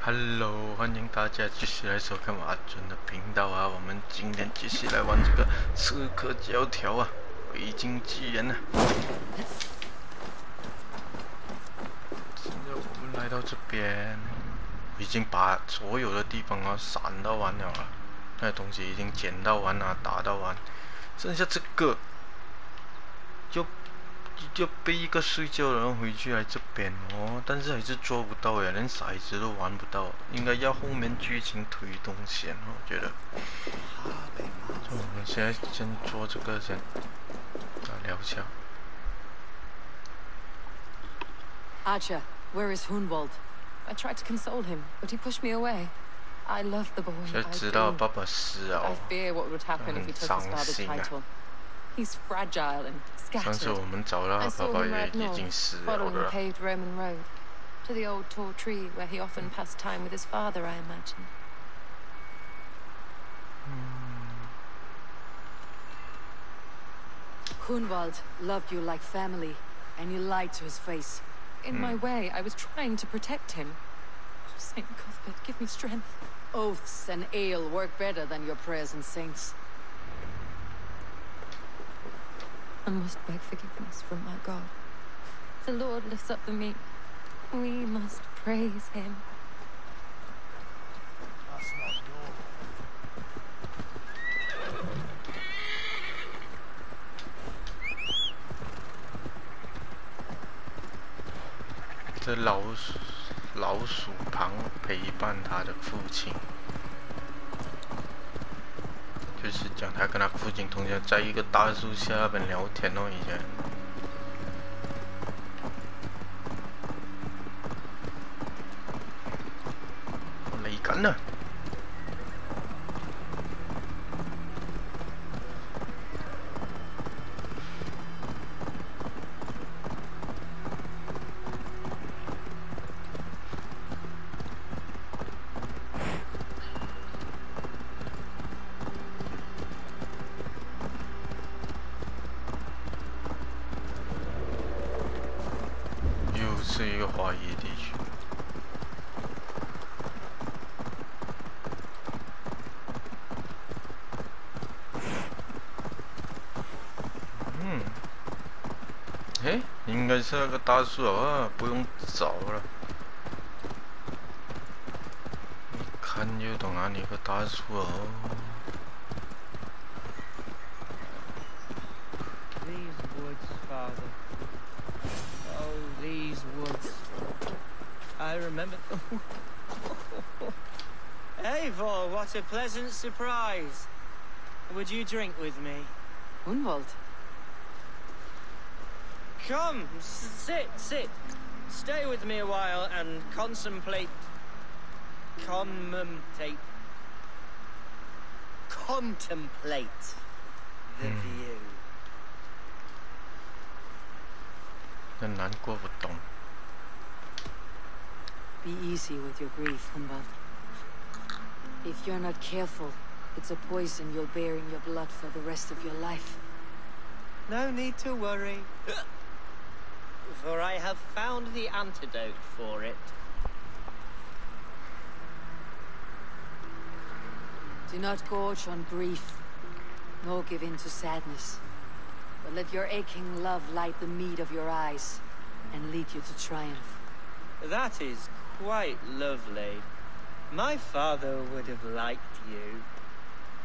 Hello， 欢迎大家继续来收看我阿尊的频道啊！我们今天继续来玩这个刺客教条啊，维京纪元啊。现在我们来到这边，已经把所有的地方啊闪到完了啊，那些东西已经捡到完啊，打到完，剩下这个就被一个睡觉的人回去来这边哦，但是还是做不到呀，连骰子都玩不到，应该要后面剧情推动先，我觉得。就我们现在先做这个先，聊一下。Archer, where is Hunwald? I tried to console him, but he pushed me away. I love the boy. 现在知道爸爸死了 I fear what would happen if he took his father's title. He's fragile and 上次 scattered. 我们找到他爸爸也已经死了 Following the 了。 paved Roman road to the old tall tree where he often passed time with his father, I imagine. Hunwald loved you like family, and you lied to his face. In my way, I was trying to protect him. Oh, Saint Cuthbert, give me strength. Oaths and ale work better than your prayers and saints. I must beg forgiveness from my God. The Lord lifts up the meek. We must praise him. That's not your. 这老鼠旁陪伴他的父亲，就是讲他跟他父亲同学在一个大树下边聊天哦，以前。雷杆呢？是一个华裔地区。应该是那个大树啊，不用找了。一看就懂哪里个大树哦。 These woods. I remember. Eivor, what a pleasant surprise. Would you drink with me? Hunwald? Come, sit. Stay with me a while and contemplate the view. 真难过不懂。 Be easy with your grief, Hunwald. If you're not careful, it's a poison you'll bear in your blood for the rest of your life. No need to worry, for I have found the antidote for it. Do not gorge on grief, nor give in to sadness. But let your aching love light the mead of your eyes and lead you to triumph. That is quite lovely. My father would have liked you.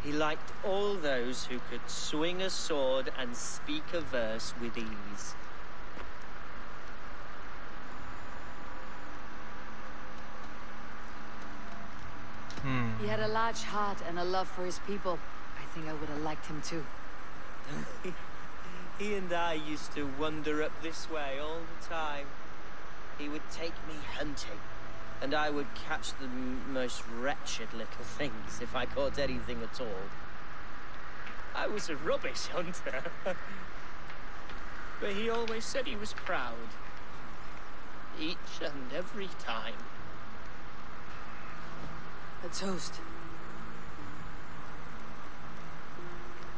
He liked all those who could swing a sword and speak a verse with ease. He had a large heart and a love for his people. I think I would have liked him too. He and I used to wander up this way all the time. He would take me hunting, and I would catch the most wretched little things if I caught anything at all. I was a rubbish hunter. But he always said he was proud. Each and every time. A toast.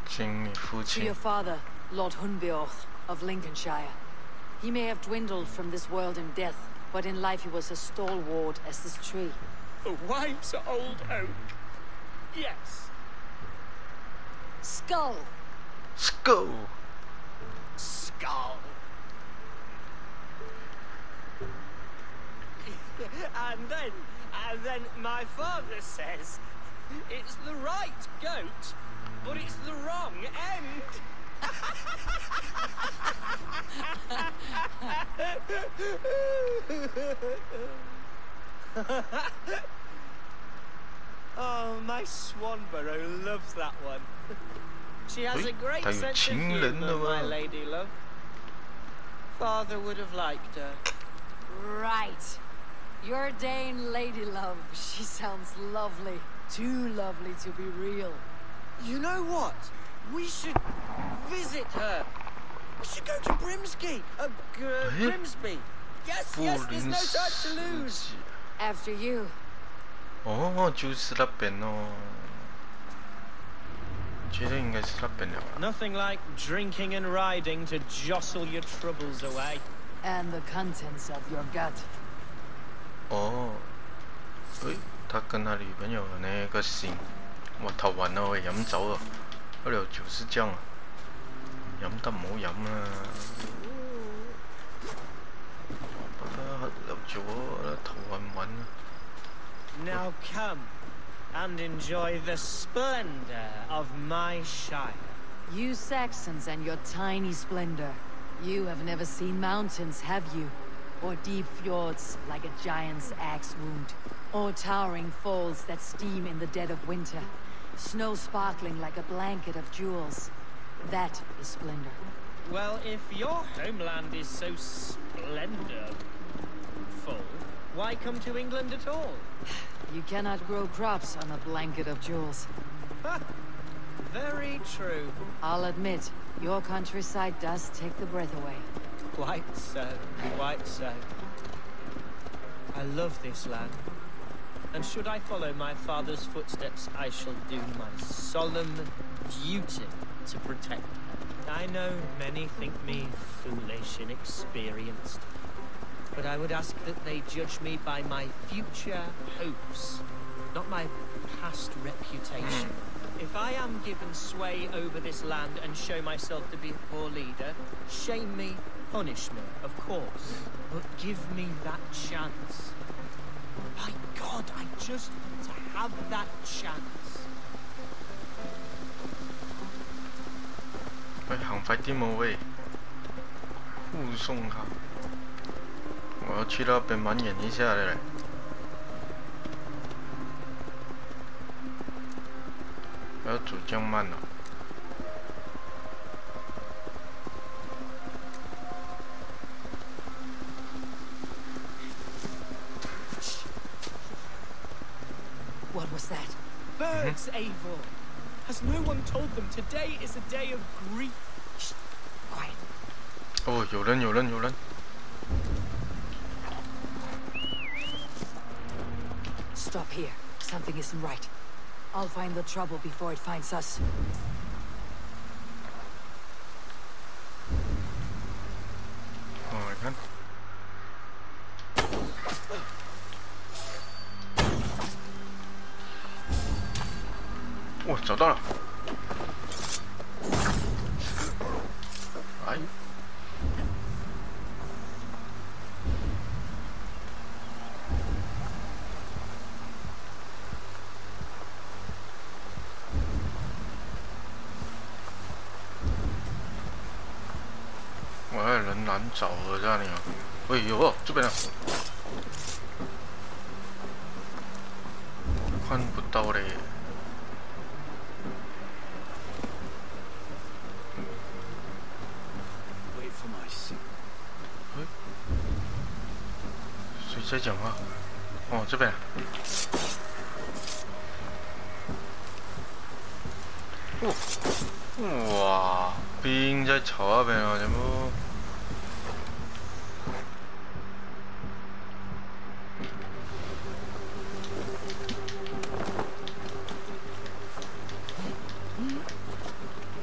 To your father, Lord Hunbeorth of Lincolnshire. He may have dwindled from this world in death, but in life he was as stalwart as this tree. A white old oak. Yes. Skull. Skull. Skull. and then my father says it's the right goat, but it's the wrong end. Oh, my Swanborough loves that one. She has a great sense of humor, my lady love. Father would have liked her. Right. Your Dane lady love. She sounds lovely. Too lovely to be real. You know what? We should visit her. We should go to Grimsby. Grimsby. Yes, there's no time to lose. After you. 哦，就是那边哦。觉得应该是那边的吧。Nothing like drinking and riding to jostle your troubles away. And the contents of your gut. 哦，誒，他跟他女朋友的那个姓，我頭暈啦，喂，飲酒啊，嗰條就是這樣啊，飲得唔好飲啊，爸爸留住我，頭暈暈啊。Now come and enjoy the splendor of my shire. You Saxons and your tiny splendor. You have never seen mountains, have you? Or deep fjords like a giant's axe wound? Or towering falls that steam in the dead of winter? Snow sparkling like a blanket of jewels? That is splendor. Well, if your homeland is so splendorful, why come to England at all? You cannot grow crops on a blanket of jewels. Very true. I'll admit, your countryside does take the breath away. Quite so, quite so. I love this land. And should I follow my father's footsteps, I shall do my solemn duty to protect her. I know many think me foolish, inexperienced. But I would ask that they judge me by my future hopes, not my past reputation. If I am given sway over this land and show myself to be a poor leader, shame me, punish me, of course. But give me that chance. My God, I just want to have that chance. 喂，行快啲冇喂，护送他。我要去那边满眼一下的嘞。要走这样慢了。What was that? Birds, Eivor. Has no one told them today is a day of grief? Shh. Quiet. 哦，有人。Stop here. Something isn't right. I'll find the trouble before it finds us. Oh, 你看。哇，找到了！哎。我还有人难找的这里啊！哎呦，这边啊，看不到嘞。谁在讲话？哦，这边。哇，兵在朝那边啊，全部。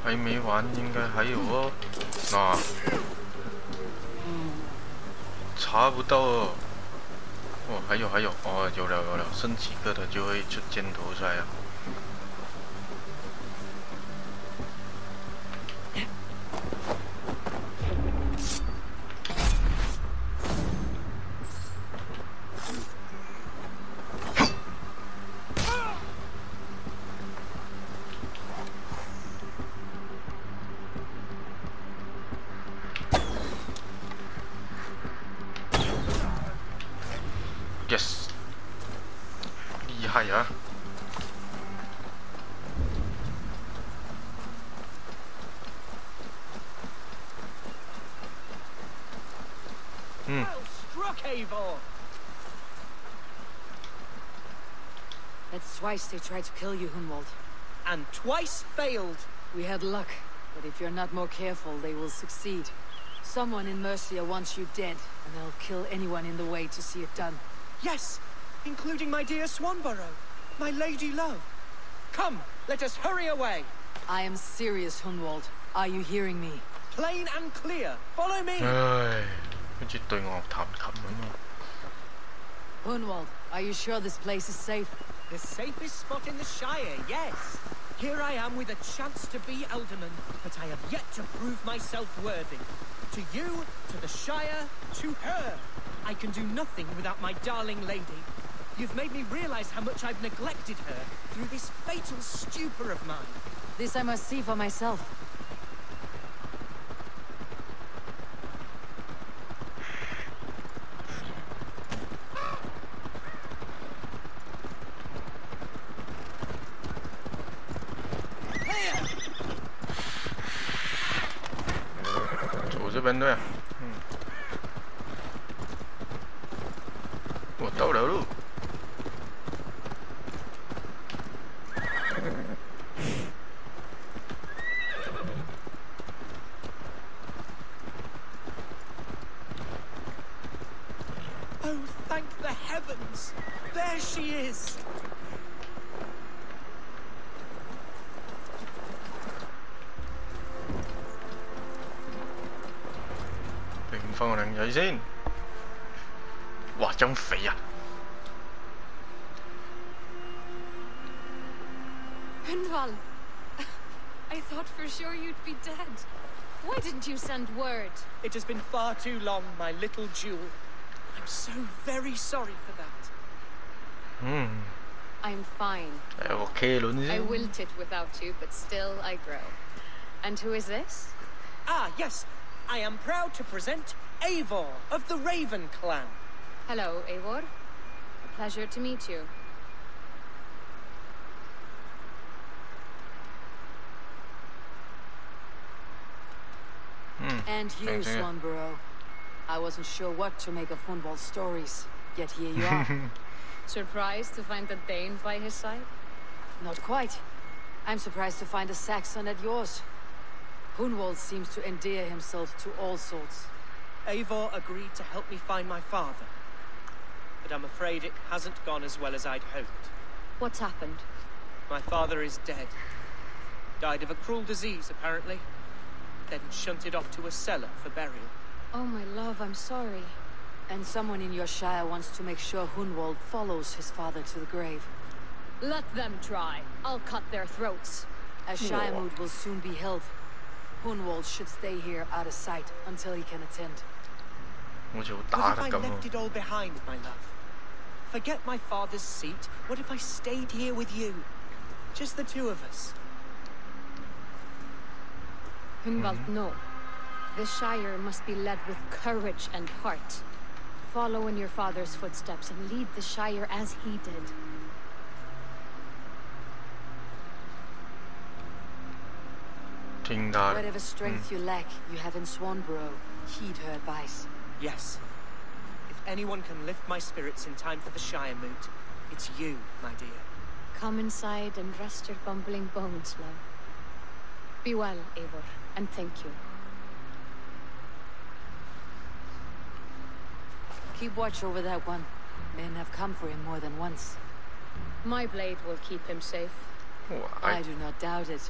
还没完，应该还有哦。那查不到哦。哦，还有，哦，有了，剩几个的就会出箭头出来了。Yes， 厉害啊！Well struck, Eivor. That's twice they tried to kill you, Hunwald. And twice failed. We had luck, but if you're not more careful, they will succeed. Someone in Mercia wants you dead, and they'll kill anyone in the way to see it done. Yes, including my dear Swanborough, my lady love. Come, let us hurry away. I am serious, Hunwald. Are you hearing me? Plain and clear. Follow me. 唉，好似對樂彈琴咁啊！ Hunwald, are you sure this place is safe? The safest spot in the Shire, yes. Here I am with a chance to be Alderman, but I have yet to prove myself worthy. To you, to the Shire, to her. I can do nothing without my darling lady. You've made me realize how much I've neglected her through this fatal stupor of mine. This I must see for myself. Here! 走这边对啊，我到了路。 Oh, thank the heavens! There she is! 俾佢翻個靚仔先。哇，真肥啊！ Hunwald, I thought for sure you'd be dead. Why didn't you send word? It has been far too long, my little jewel. I'm so very sorry for that. I'm fine. OK 輪 I 先。 wilted without you, but still I grow. And who is this? Ah, yes. I am proud to present Eivor of the Raven clan. Hello, Eivor. A pleasure to meet you. And you, Thank you. Swanborough. I wasn't sure what to make of Hunwald's stories, yet here you are. Surprised to find the Dane by his side? Not quite. I'm surprised to find a Saxon at yours. Hunwald seems to endear himself to all sorts. Eivor agreed to help me find my father. But I'm afraid it hasn't gone as well as I'd hoped. What's happened? My father is dead. Died of a cruel disease, apparently. Then shunted off to a cellar for burial. Oh, my love, I'm sorry. And someone in your shire wants to make sure Hunwald follows his father to the grave. Let them try. I'll cut their throats. A shire moot will soon be held. Hunwald should stay here out of sight until he can attend. 好似好 What 打 if 得 I 咁 left 喎。 it all behind, my love? Forget my father's seat. What if I stayed here with you? Just the two of us. Hunwald, no. The Shire must be led with courage and heart. Follow in your father's footsteps and lead the Shire as he did. 聽他。 Whatever strength you lack, you have in Swanborough. Heed her advice. Yes. If anyone can lift my spirits in time for the Shire moot, it's you, my dear. Come inside and rest your bumbling bones, love. Be well, Eivor, and thank you. Keep watch over that one. Men have come for him more than once. My blade will keep him safe. I do not doubt it.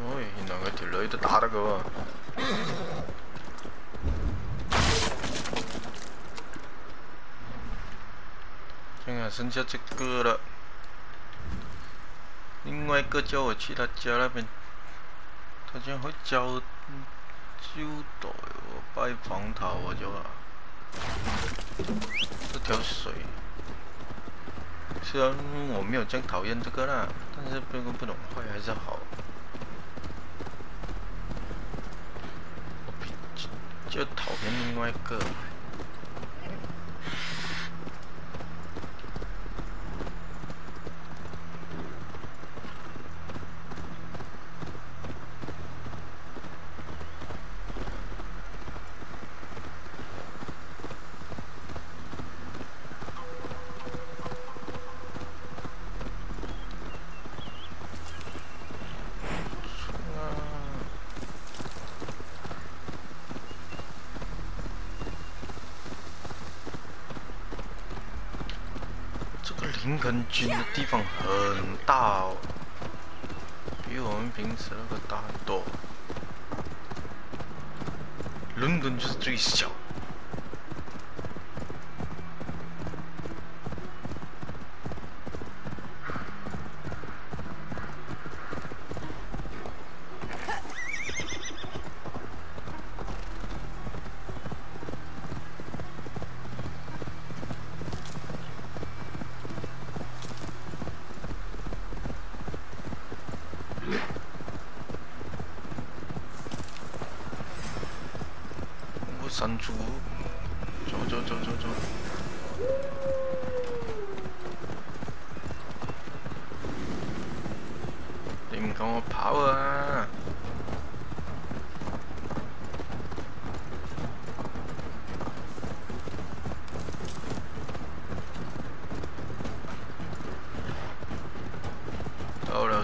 哦，原來佢條女喺度打得㗎喎。现在剩下这个了。另外一个叫我去他家那边，他竟然会交代我拜访他，我就这条水。虽然我没有这样讨厌这个啦，但是不懂坏还是好。我比较讨厌另外一个。林肯军的地方很大哦，比我们平时那个大很多。伦敦就是最小。山猪，走！你唔跟我跑啊！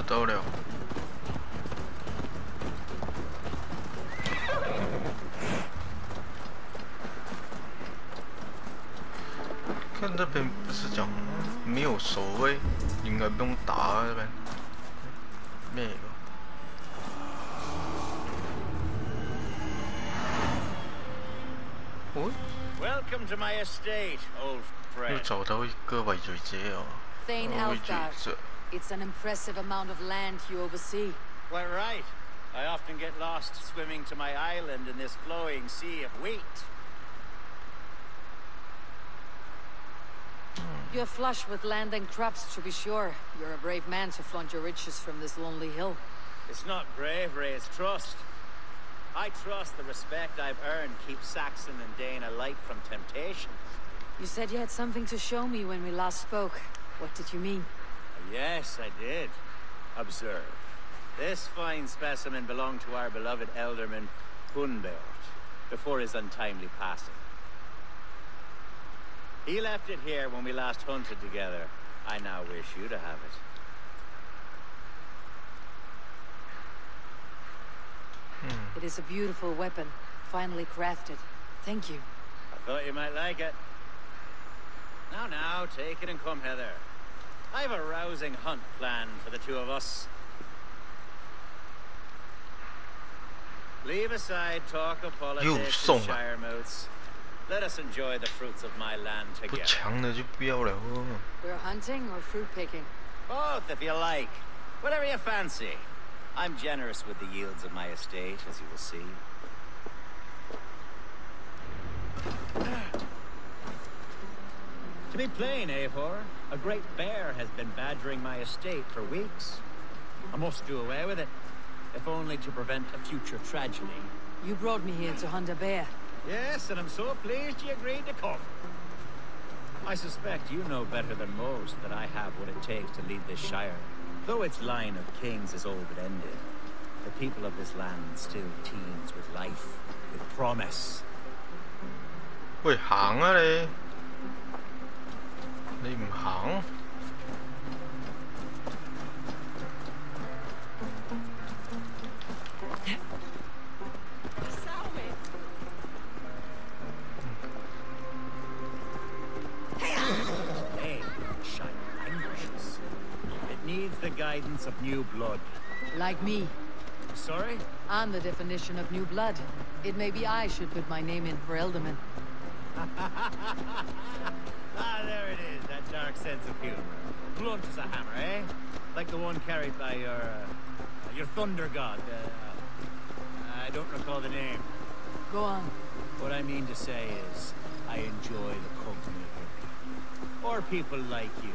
到了。看那边不是讲没有守卫，应该不用打那边。咩个？ Welcome to my estate, old friend. 又找到一个尾嘴者哦。Thane Alfgar. It's an impressive amount of land you oversee. Quite right. I often get lost swimming to my island in this flowing sea of wheat. You're flush with land and crops, to be sure. You're a brave man to flaunt your riches from this lonely hill. It's not bravery, it's trust. I trust the respect I've earned keeps Saxon and Dane alike from temptation. You said you had something to show me when we last spoke. What did you mean? Yes, I did. Observe. This fine specimen belonged to our beloved elderman, Hunbeort, before his untimely passing. He left it here when we last hunted together. I now wish you to have it. It is a beautiful weapon, finely crafted. Thank you. I thought you might like it. Now, take it and come hither. I've a rousing hunt planned for the two of us. Leave aside talk of politics and shire moats. Let us enjoy the fruits of my land together. 不强的就不要了哦。 We're hunting or fruit picking? Both, if you like. Whatever you fancy. I'm generous with the yields of my estate, as you will see. To be plain, Eivor, a great bear has been badgering my estate for weeks. I must do away with it, if only to prevent a future tragedy. You brought me here to hunt a bear. Yes, and I'm so pleased you agreed to come. I suspect you know better than most that I have what it takes to lead this shire. Though its line of kings is all but ended, the people of this land still teems with life, with promise. 喂，行啊你！你唔行？The guidance of new blood. Like me. sorry? On the definition of new blood. It may be I should put my name in for Elderman. Ah, there it is, that dark sense of humor. Blunt as a hammer, eh? Like the one carried by your thunder god. I don't recall the name. Go on. What I mean to say is, I enjoy the company here. Or people like you.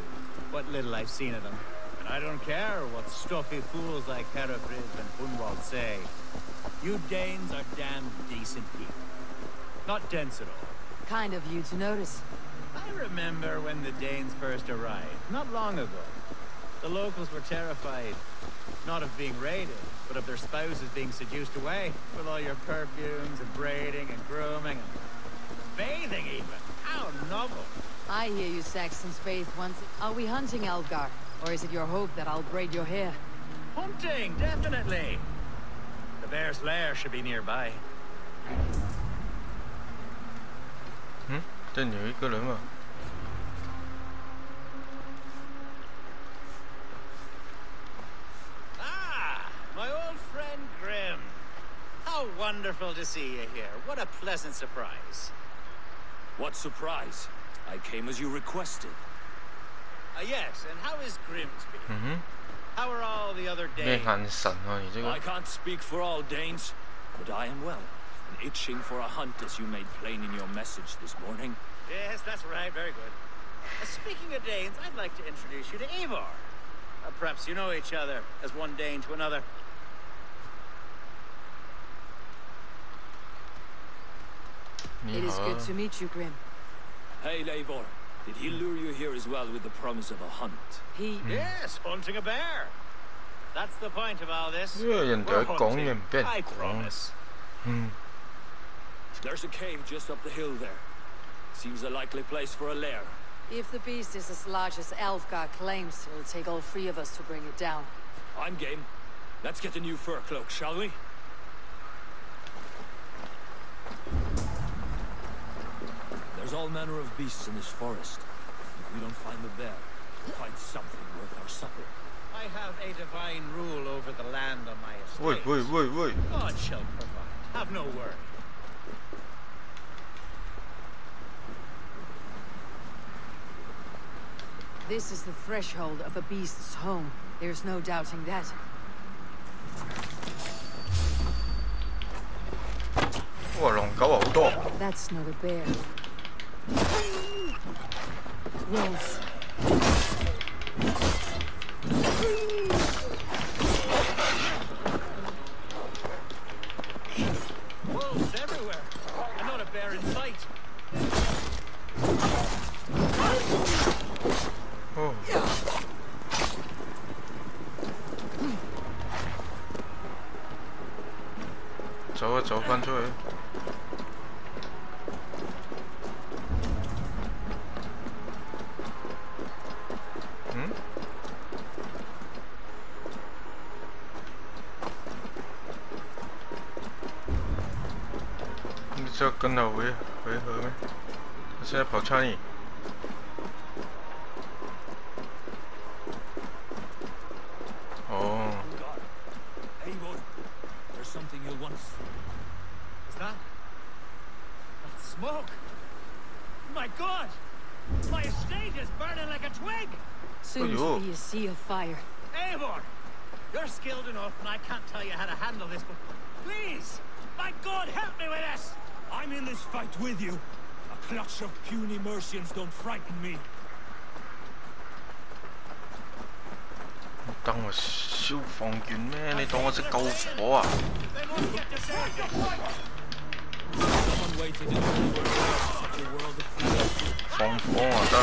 What little I've seen of them. And I don't care what stuffy fools like Hereford and Hunwald say. You Danes are damn decent people. Not dense at all. Kind of you to notice. I remember when the Danes first arrived, not long ago. The locals were terrified, not of being raided, but of their spouses being seduced away, with all your perfumes and braiding and grooming and bathing even. How novel. I hear you Saxons bathe once. Are we hunting Algar? Or is it your hope that I'll braid your hair? Hunting, definitely. The bear's lair should be nearby. 这有一个人嘛。 My old friend Grim. How wonderful to see you here. What a pleasant surprise. What surprise? I came as you requested. Yes, and how is Grimsby? How are all the other Danes? I can't speak for all Danes, but I am well, and itching for a hunt as you made plain in your message this morning. Yes, that's right. Very good. Speaking of Danes, I'd like to introduce you to Eivor. Perhaps you know each other as one Dane to another. It is good to meet you, Grim. Hey, Eivor. Did he lure you here as well with the promise of a hunt? Yes, hunting a bear. That's the point of all this. We're hunting, I promise. There's a cave just up the hill there. Seems a likely place for a lair. If the beast is as large as Alfgar claims, it'll take all three of us to bring it down. I'm game. Let's get a new fur cloak, shall we? There's all manner of beasts in this forest. If we don't find the bear, we'll find something worth our supper. I have a divine rule over the land on my estate. Wait. God shall provide. Have no worry. This is the threshold of a beast's home. There's no doubting that. That's not a bear. Wolves. Wolves everywhere. And not a bear in sight. Oh. 走啊，走翻出去。你这跟他回合没？他现在跑差你。 Oh. Hey, boy. There's something you'll want. Is that? That smoke! My God! My estate is burning like a twig! Soon to be a sea of fire. Eivor! You're skilled enough, and I can't tell you how to handle this, but please! My God, help me with this! I'm in this fight with you. A clutch of puny Mercians don't frighten me. 當我消防員咩？你當我隻救火啊？放火啊得。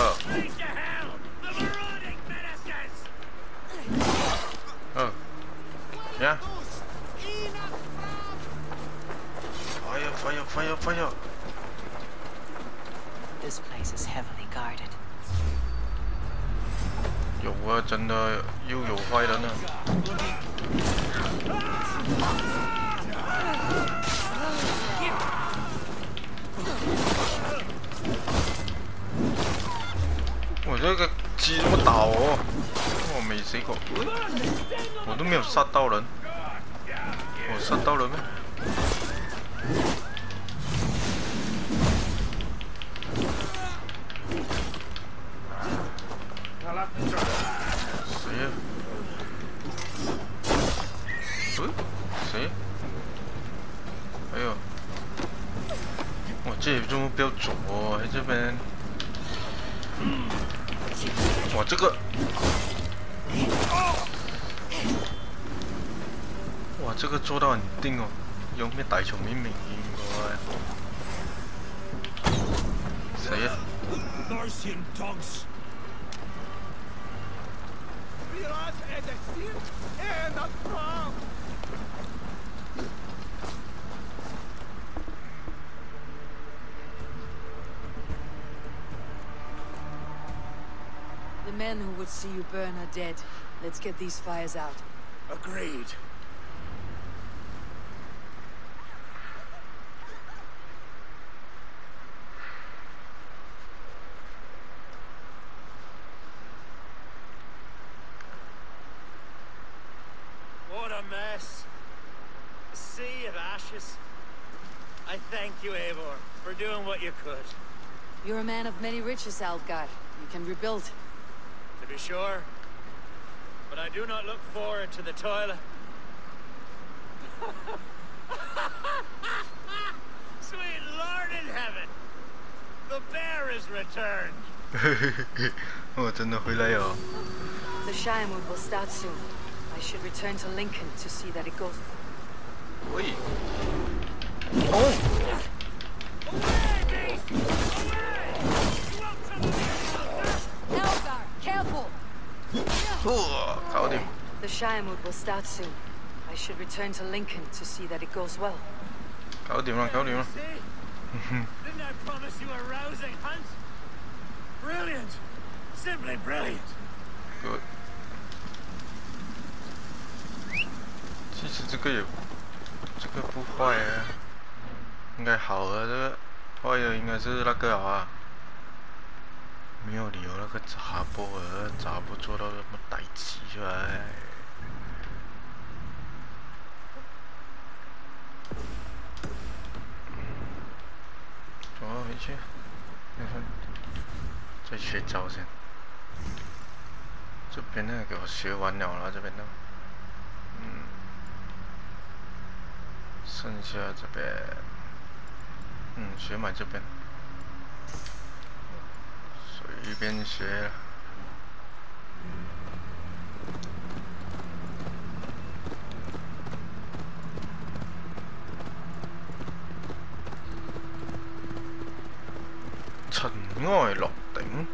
Yeah. Fire. This place is heavily guarded. 有啊，真的又有坏人了。我这个鸡怎么打我？我没死过，我都没有杀到人。我杀到了没？谁呀？谁？哎呦！哇，这有这么标准哦，在这边。哇，这个。哇，這個做得很定哦，有咩大場面明顯喎？死啊！The men who would see you burn are dead. Let's get these fires out. Agreed. What a mess. A sea of ashes. I thank you, Eivor, for doing what you could. You're a man of many riches, Algar. You can rebuild. To be sure. But I do not look forward to the toilet. Sweet Lord in heaven! The bear is returned! 我真的回来哟。The Shire move will start soon. I should return to Lincoln to see that it goes. 喂。哦。Algar, careful! 搞定。The Shire move will start soon. I should return to Lincoln to see that it goes well. 搞定了，搞定了。Didn't I promise you a rousing hunt? Brilliant! Simply brilliant! Good. 其实这个不坏啊，应该好啊。这个坏的应该是那个啊，没有理由那个查波做到这么歹气出来。走啊，回去。再学招先。这边呢，给我学完了啦，这边呢。剩下这边，学满这边，随便学。塵埃落定。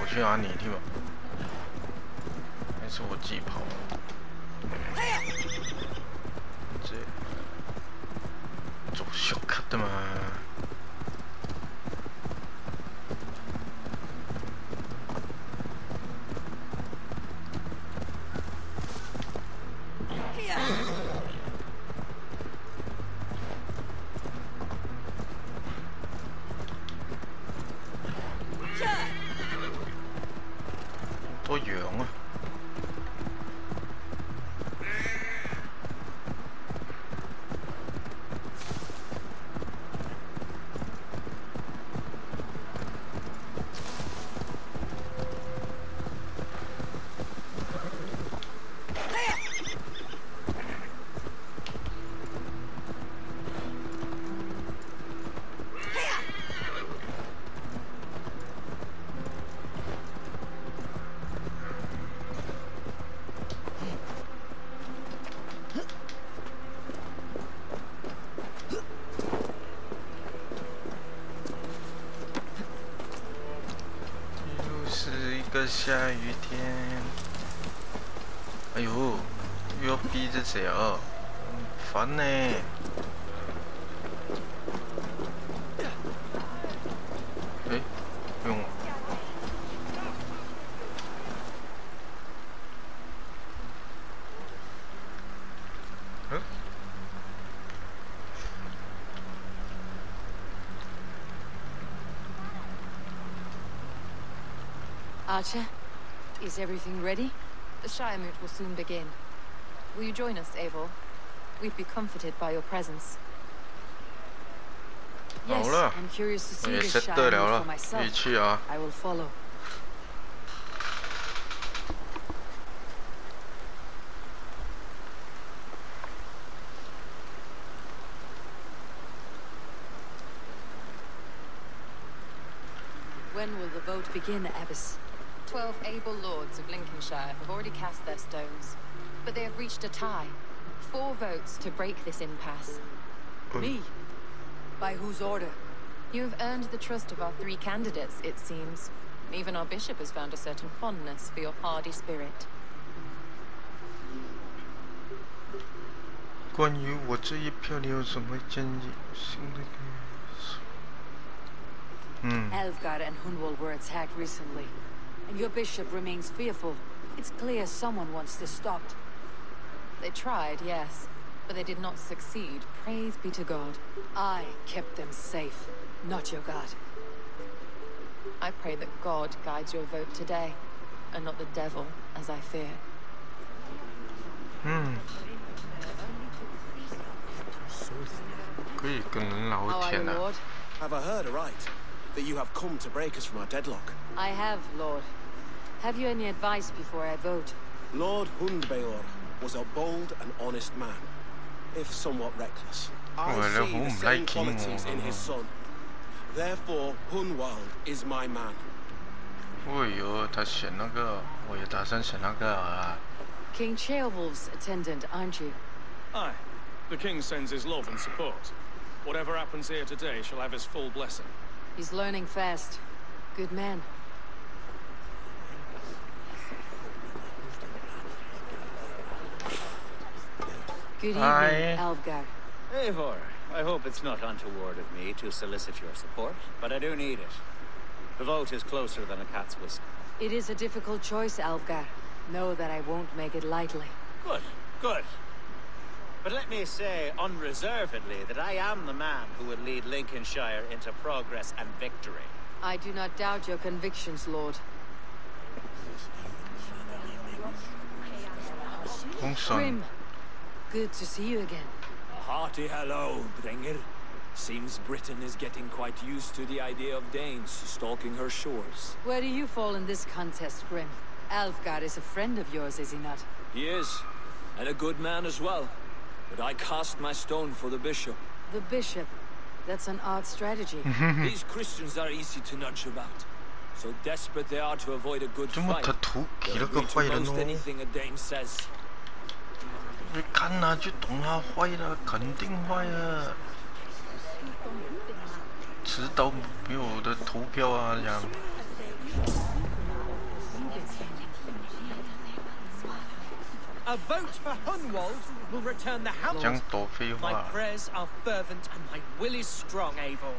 去哪里去吧？还是我自己跑？这做shortcut的嘛？多羊啊！下雨天，哎呦，又要逼着走，很烦呢。哎，不用了。Archer, is everything ready? The Shire Moot will soon begin. Will you join us, Eivor? We'd be comforted by your presence. Yes, 好了， I'm curious to 我 see 也 this set Shire 得了 Moot 了 for，可以 myself. 去啊。 I will follow. When will the vote begin, Abbess? 12 able lords of Lincolnshire have already cast their stones, but they have reached a tie. 4 votes to break this impasse. Me? By whose order? You have earned the trust of our 3 candidates, it seems. Even our bishop has found a certain fondness for your hardy spirit. 关于我这一票，你有什么建议？新的Alfgar and Hunwald were attacked recently, and your bishop remains fearful. It's clear someone wants this stopped. They tried, yes, but they did not succeed. Praise be to God. I kept them safe, not your god. I pray that God guides your vote today, and not the devil, as I fear. 可以跟人聊 How are 天 you, 啊。 Lord? Have I heard aright that you have come to break us from our deadlock? I have, Lord. Have you any advice before I vote? Lord Hundbeor was a bold and honest man, if somewhat reckless. I Well, see the whom same like him, qualities in his son. Therefore, Hunwald is my man. 哎呦，他选那个，我也打算选那个啊。 King Ceolwulf's attendant, aren't you? Aye. The king sends his love and support. Whatever happens here today shall have his full blessing. He's learning fast. Good man. Good evening, Hi. Alfgar. Eivor, I hope it's not untoward of me to solicit your support, but I do need it. The vote is closer than a cat's whisker. It is a difficult choice, Alfgar. Know that I won't make it lightly. Good, good. But let me say unreservedly that I am the man who will lead Lincolnshire into progress and victory. I do not doubt your convictions, Lord. 风神 Grim, good to see you again. A hearty hello, Bringer. Seems Britain is getting quite used to the idea of Danes stalking her shores. Where do you fall in this contest, Grim? Alfgar is a friend of yours, is he not? He is, and a good man as well. But I cast my stone for the bishop. The bishop. That's an odd strategy. These Christians are easy to nudge about. So desperate they are to avoid a good 怎么 fight. 他头给 They'll 了个 agree 坏 to 人 most 哦？ anything a Dane says. 你看啊，就懂他坏了，肯定坏了。迟早没有我的投票啊，这样。 A vote for Hunwald will return the house. 讲多废 My 话。 prayers are fervent and my will is strong, Eivor.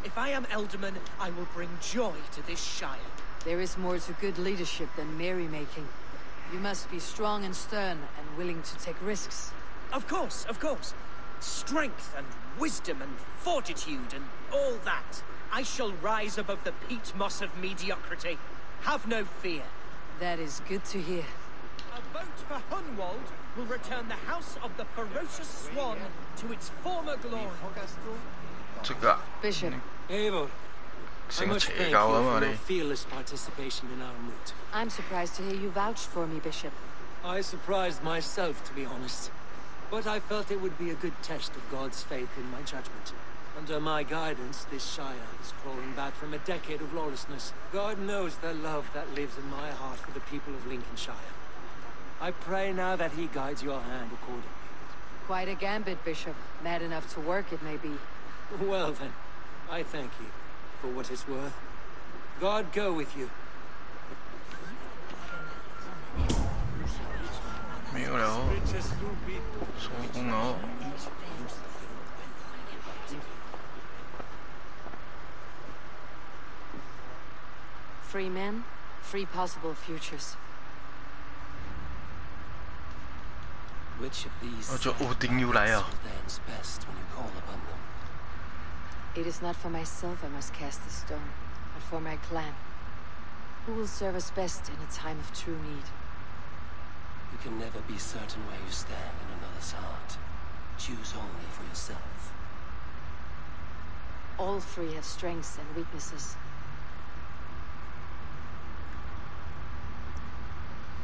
If I am Elderman, I will bring joy to this shire. There is more to good leadership than merrymaking. You must be strong and stern and willing to take risks. Of course, of course. Strength and wisdom and fortitude and all that. I shall rise above the peat moss of mediocrity. Have no fear. That is good to hear. A vote for Hunwald will return the house of the ferocious swan to its former glory. 这个啊， Bishop, Eivor, I 成个 must 邪 thank 教 you 啊嘛 for 你 your。fearless participation in our moot. I'm surprised to hear you vouched for me, Bishop. I surprised myself, to be honest. But I felt it would be a good test of God's faith in my judgment. Under my guidance, this shire is crawling back from a decade of lawlessness. God knows the love that lives in my heart for the people of Lincolnshire. I pray now that he guides your hand accordingly. Quite a gambit, Bishop. Mad enough to work, it may be. Well then, I thank you for what it's worth. God go with you. 没有了，收工了。 Free men, free possible futures. Which of these 哦，这欧丁又来啊！ dance best when you call upon them? It is not for myself I must cast the stone, but for my clan. Who will serve us best in a time of true need? You can never be certain where you stand in another's heart. Choose only for yourself. All three have strengths and weaknesses.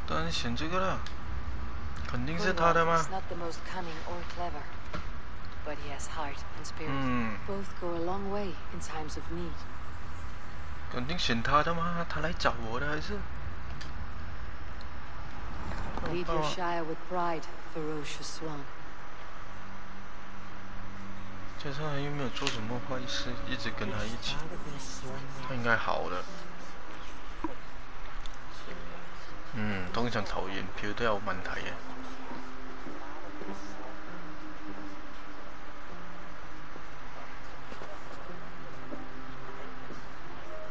当然选这个了，肯定是他的 Hunwald 吗 is not the most cunning or clever, but he has heart and spirit. Both go a long way in times of need. 肯定选他的吗？他来找我的还是？ Lead your Shire with pride, ferocious swan. 加上他又没有做什么坏事，一直跟他一起，他应该好的。通常討厭票都有問題嘅。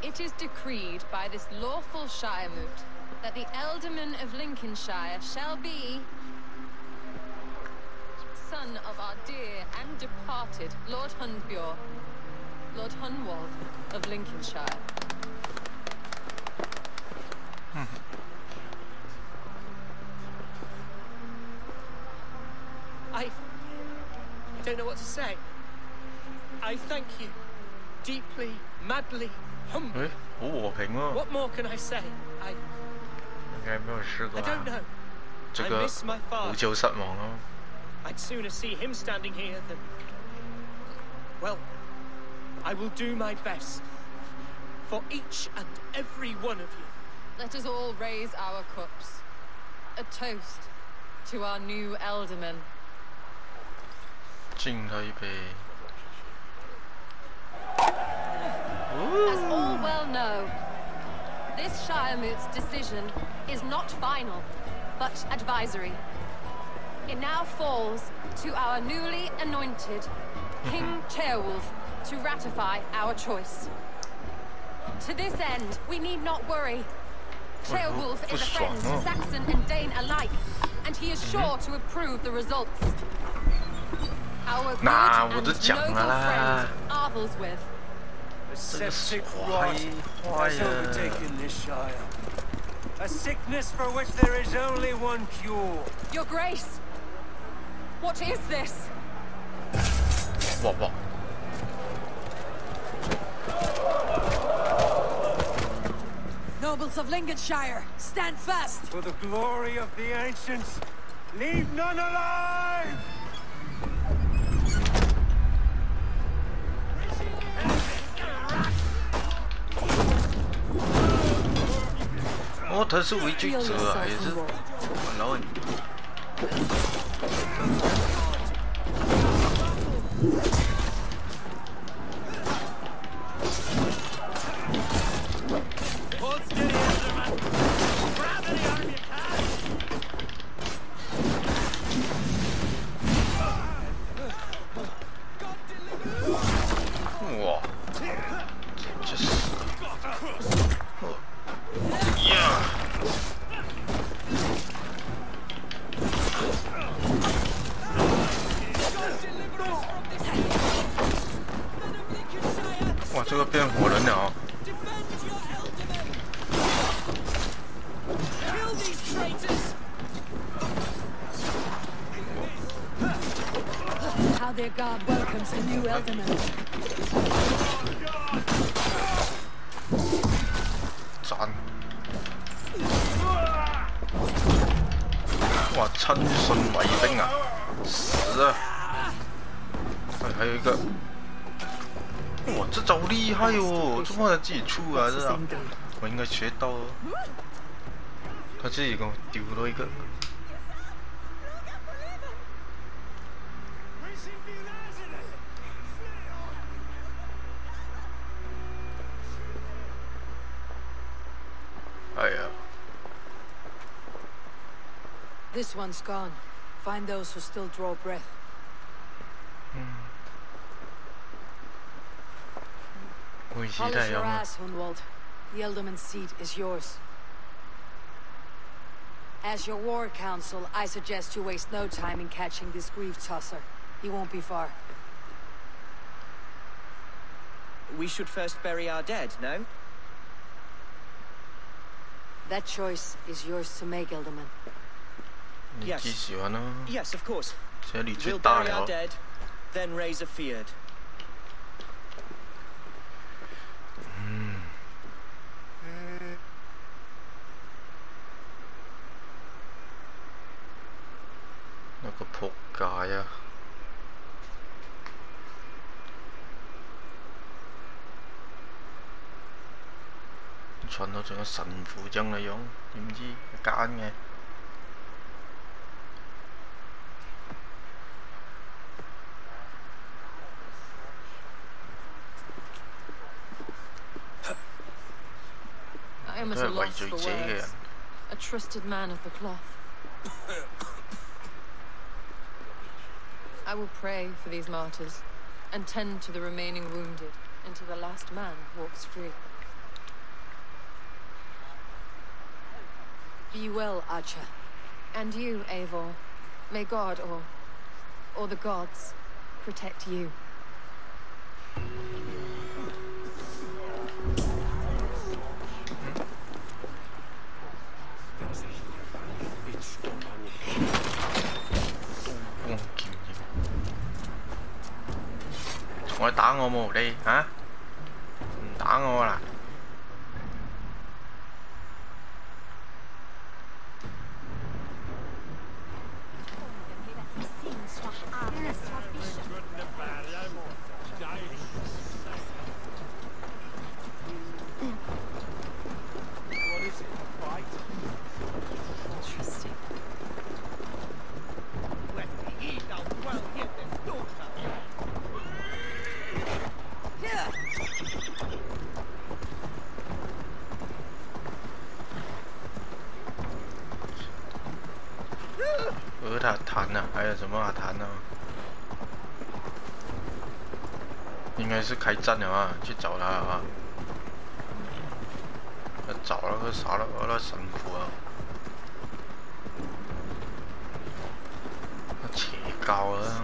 It is decreed by this lawful Shire moot that the Ealdorman of Lincolnshire shall be son of our dear and departed Lord Hunbjorn, Lord Hunwald of Lincolnshire. I don't know what to say. I thank you. Deeply, madly, humbly. 好和平喎。 What more can I say? 應該沒有試過 I don't 啊。 know. 這 I 個 miss my 好 father. 似好失望咯。 I'd sooner see him standing here than... Well, I will do my best. For each and every one of you. Let us all raise our cups. A toast to our new Ealdorman. 敬他一杯。 As all well know, this Shire moot's decision is not final, but advisory. It now falls to our newly anointed King Ceolwulf to ratify our choice. To this end, we need not worry. Ceolwulf is a friend to Saxon and Dane alike, and he is sure to approve the results. Our good and noble friend, Arthelswith. A septic rot has overtaken this Shire. A sickness for which there is only one cure. Your Grace, what is this? 哇哇！ Nobles of Lincolnshire, stand fast! For the glory of the ancients, leave none alive! 哦，他是维军者还是？然后。 哇，这是，呀！哇，这个变火人了哦！ How their god welcomes the new Ealdorman. 斬！哇，親信衛兵啊，死啊！還有一個，哇，這招厲害哦！這麼他自己出啊，這招，我應該學到哦。他自己給我丟了一個。 This one's gone. Find those who still draw breath. Polish your ass, Hunwald. The Ealdorman's seat is yours. As your war council, I suggest you waste no time in catching this grief tosser. He won't be far. We should first bury our dead, no? That choice is yours to make, Elderman. 你既喜欢呢？ Yes, of course. 这里最 We'll 大 bury our 了。 dead, then raise a feared. 那個仆街啊！蠢到仲有神父像嘅樣，點知係奸嘅。I am at a loss for words. A trusted man of the cloth. I will pray for these martyrs, and tend to the remaining wounded until the last man walks free. Be well, Archer. And you, Eivor. May God, or the gods, protect you. Ủa, 我打我冇你嚇？唔打我啦！塔弹啊，还有什么塔弹啊？应该是开战了啊，去找他啊！找那个啥了，那神父啊，那邪教啊！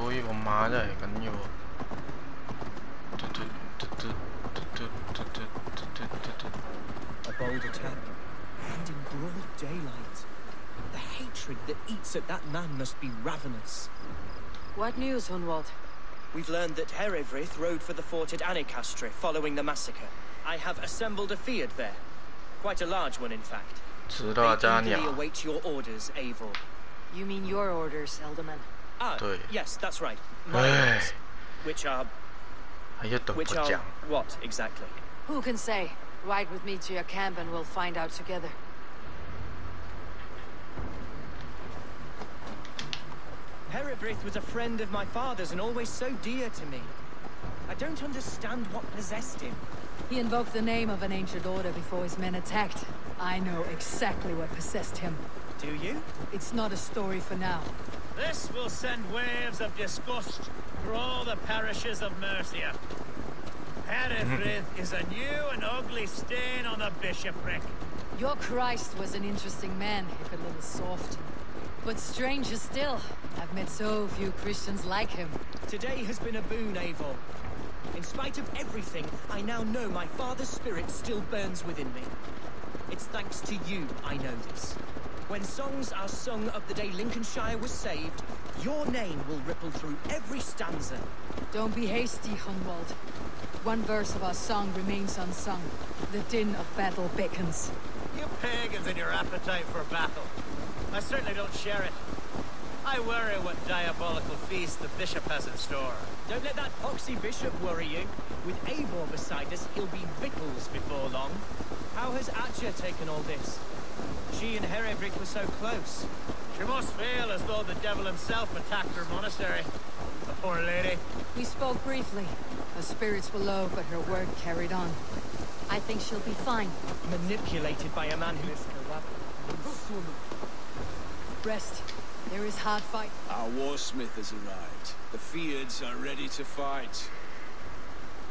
喂，我媽真係緊要喎！ A bold attack, and in broad daylight. The hatred that eats at that man must be ravenous. What news, Hunwald? We've learned that Herewrith rode for the fort at Annikastre following the massacre. I have assembled a field there. Quite a large one, in fact. They eagerly await your orders, Eivor. You mean your orders, Elderman? Ah, yes, that's right. My orders. Which are what, exactly? Who can say? Ride with me to your camp and we'll find out together. Herewrith was a friend of my father's and always so dear to me. I don't understand what possessed him. He invoked the name of an ancient order before his men attacked. I know exactly what possessed him. Do you? It's not a story for now. This will send waves of disgust through all the parishes of Mercia. Herewrith is a new and ugly stain on the bishopric. Your Christ was an interesting man, if a little soft. But stranger still, I've met so few Christians like him. Today has been a boon, Eivor. In spite of everything, I now know my father's spirit still burns within me. It's thanks to you I know this. When songs are sung of the day Lincolnshire was saved, your name will ripple through every stanza. Don't be hasty, Hunwald. One verse of our song remains unsung. The din of battle beckons. You pagans and your appetite for battle. I certainly don't share it. I worry what diabolical feast the bishop has in store. Don't let that poxy bishop worry you. With Eivor beside us, he'll be victuals before long. How has Atja taken all this? She and Herewrith were so close. She must feel as though the devil himself attacked her monastery. The poor lady. We spoke briefly. Her spirits were low, but her word carried on. I think she'll be fine. Manipulated by a man who... Rest. There is hard fight. Our warsmith has arrived. The Fiards are ready to fight.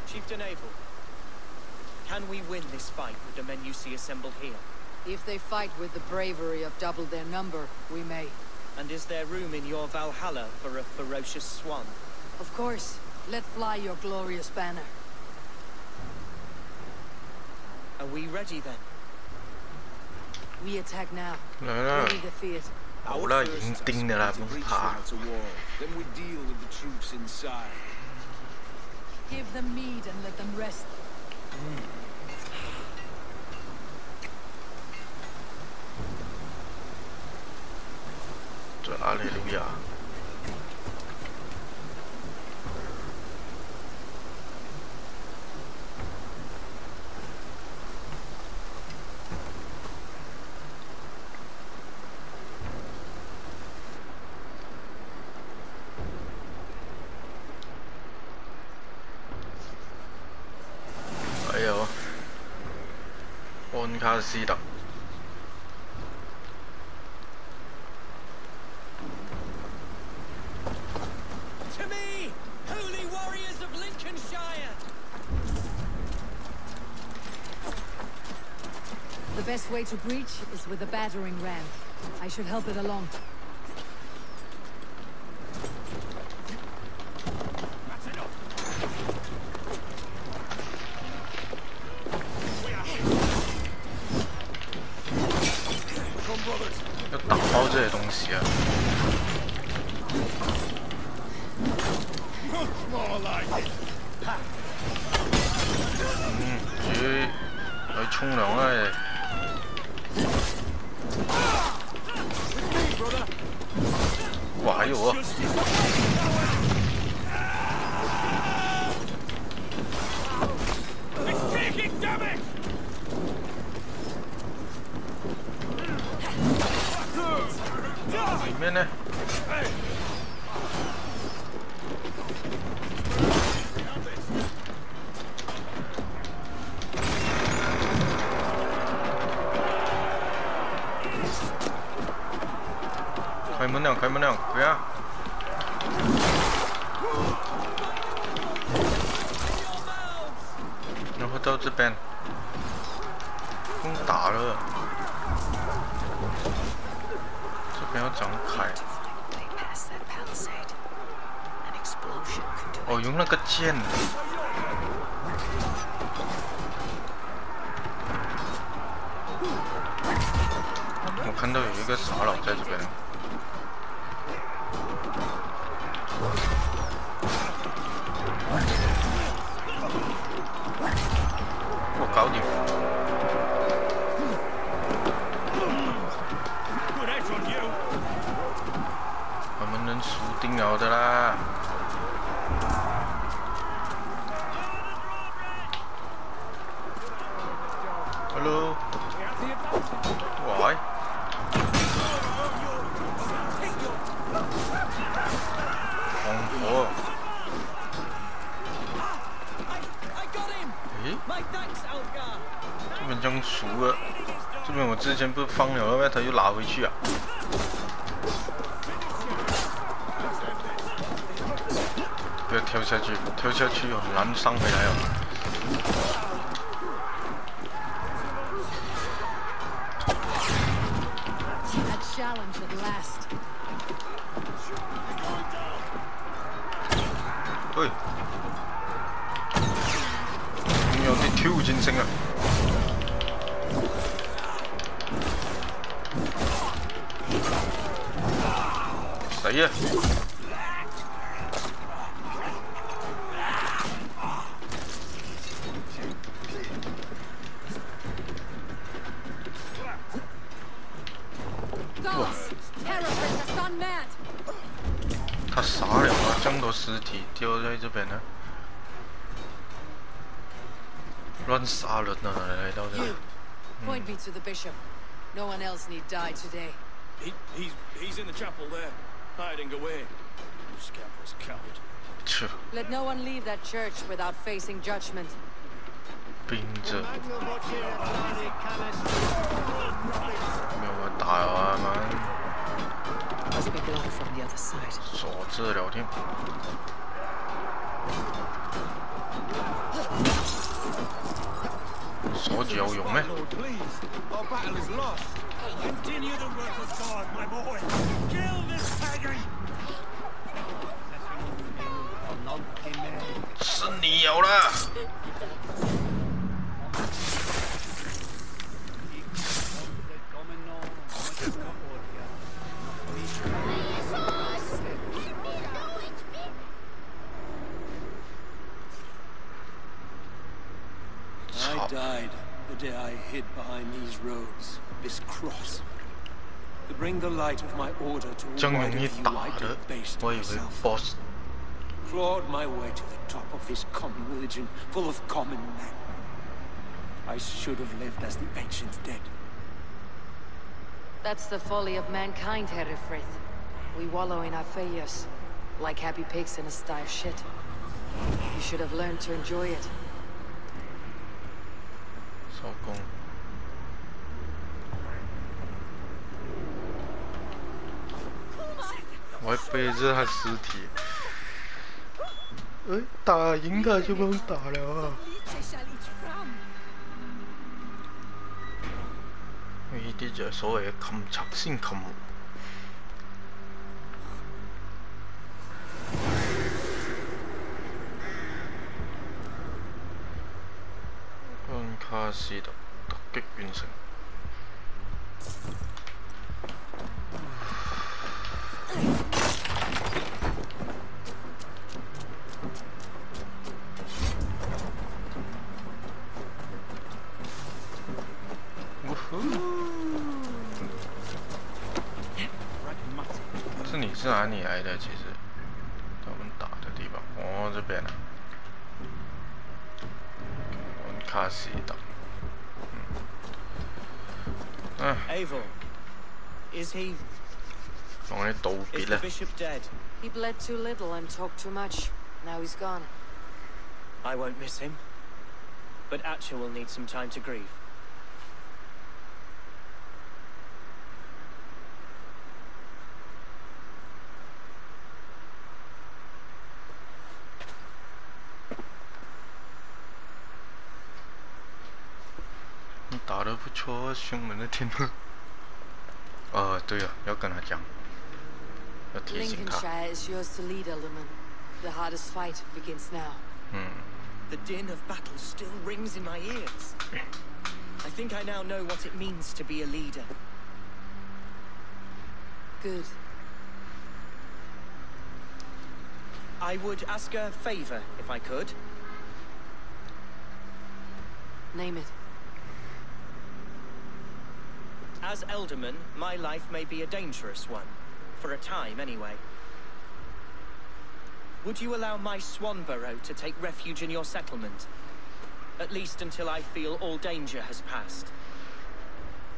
Chieftain Eivor, can we win this fight with the men you see assembled here? If they fight with the bravery of double their number, we may. And is there room in your Valhalla for a ferocious swan? Of course. Let fly your glorious banner. Are we ready then? We attack now. 来了， Ready defeat. 好啦，已經叮的啦，不用怕。 Then we deal with the troops inside. Give them mead and let them rest. 这阿利路亚。 还有安卡斯特。 To me, holy warriors of Lincolnshire! The best way to breach is with a battering ram. I should help it along. Come, brothers. 要打包这些东西啊！ More like it. 去沖涼啊！ 哇，还有啊！ 里面呢？开门了，开门了，快啊！然后到这边，不用打了。 不要展开。哦，用那个剑。我看到有一个傻佬在这边。我搞定。 我们能输定了的啦！ Hello， 喂，红火。诶，这边这样熟了，这边我之前不是放了咩？他又拿回去啊！ 不要跳下去，跳下去很难上回来哦。喂，仲有啲挑戰性啊！死啊！ 他傻了啊！这么多尸体丢在这边呢，乱杀人啊！来到这。Point me to the bishop. No one else need die today. He's in the chapel there, hiding away. You scoundrel's coward. Let no one leave that church without facing judgment. 冰着。没有我打啊man！ Must be blocked from the other side. 锁着聊天。手脚勇咩？ Lord, please. Our battle is lost. Continue the work of God, my boy. Kill this pagan. 是你有了。I died the day I hid behind these robes, this cross. To bring the light of my order to a wider view, I debased myself. boss. Clawed my way to the top of this common religion, full of common men. I should have lived as the ancients did. That's the folly of mankind, Herefrith. We wallow in our failures, like happy pigs in a sty of shit. You should have learned to enjoy it. 收工。我还背着他尸体。打赢他就不用打了啊！呢啲就係所謂嘅擒賊先擒王。安卡斯特突擊完成。是哪里来的？其实，他们打的地方，哦，这边啊，安卡斯特，Eivor, is he? 放喺道別 Is 咧 the。bishop dead? He bled too little and talked too much. Now he's gone. I won't miss him. But Atcha will need some time to grieve.你打得不错，兄们的天呐！对了，要跟他讲，要提醒他。 Lincolnshire is yours to lead, Alderman. The hardest fight begins now. The din of battle still rings in my ears. I think I now know what it means to be a leader. Good. I would ask a favor, if I could. Name it. As Elderman, my life may be a dangerous one. For a time, anyway. Would you allow my Swanborough to take refuge in your settlement? At least until I feel all danger has passed.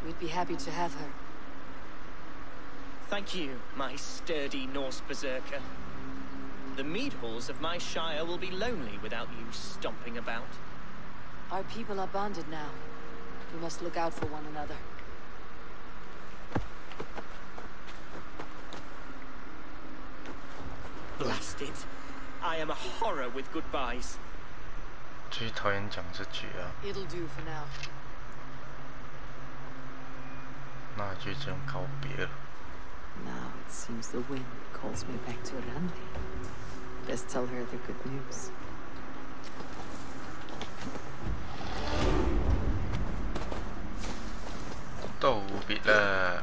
We'd be happy to have her. Thank you, my sturdy Norse berserker. The mead halls of my shire will be lonely without you stomping about. Our people are bonded now. We must look out for one another. Blast it. I am a horror with goodbyes. 最讨厌讲这句啊， It'll do for now. 那就这样告别了。 Now it seems the wind calls me back to Randi. Best tell her the good news. 道別啦。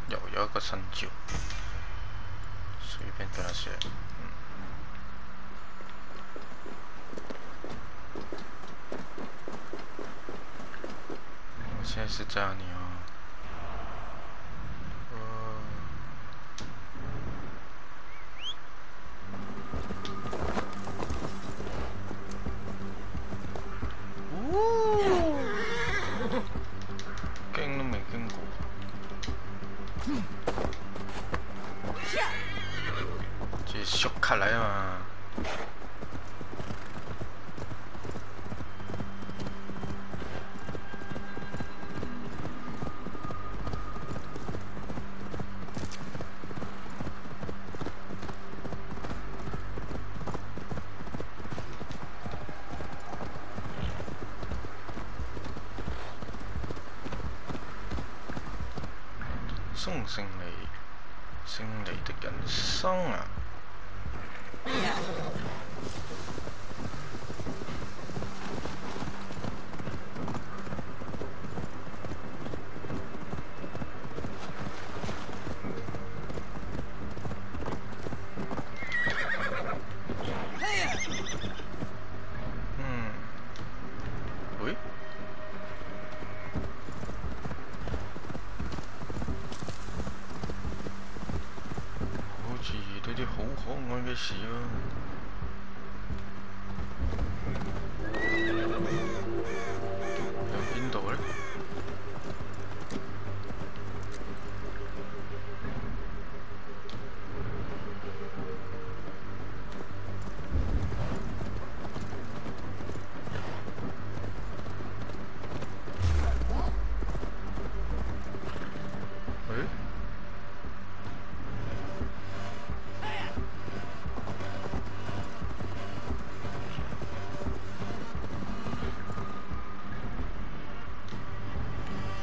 又有一個新招，隨便跟他寫。我現在是這樣你哦。驚都未驚過。 這縮開來嘛！送胜利，胜利的人生啊！喂？好似遇到啲好可愛嘅事喎。喺邊度呢？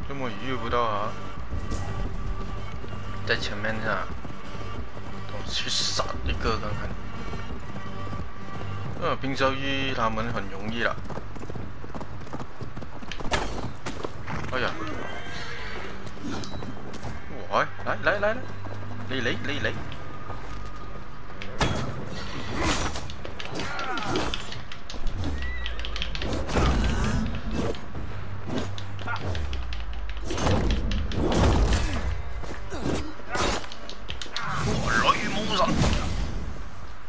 这么遇不到啊，在前面啊，我去杀一个看看。冰消遇他们很容易了。哎呀！喂，来，你嚟！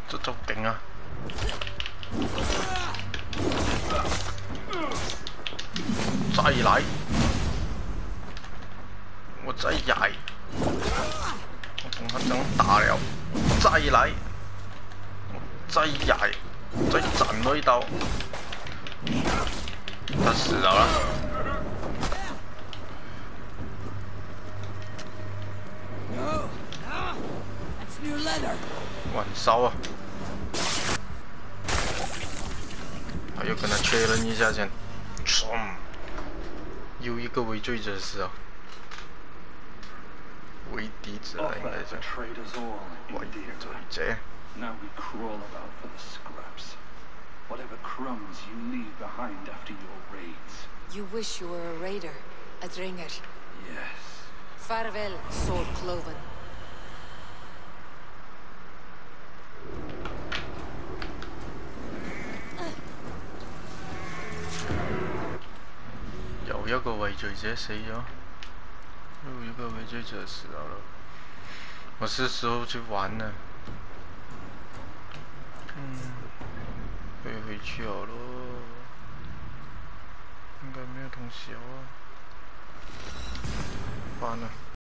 这就勁啊！再來，我再曳，我同他爭打了，再來，我再曳，再斬多一刀，他死了。晚燒啊！還要跟他確認一下先。又一個圍追者是啊，圍敵者應該是圍追者。Now we crawl about for the scraps. Whatever crumbs you leave behind after your raids. You wish you were a raider, a dringer. Yes. Farewell, sword cloven. 又一個圍追者死咗，又一個圍追者死了。我是時候去玩了。可以回去好咯，应该没有东西哦。完了。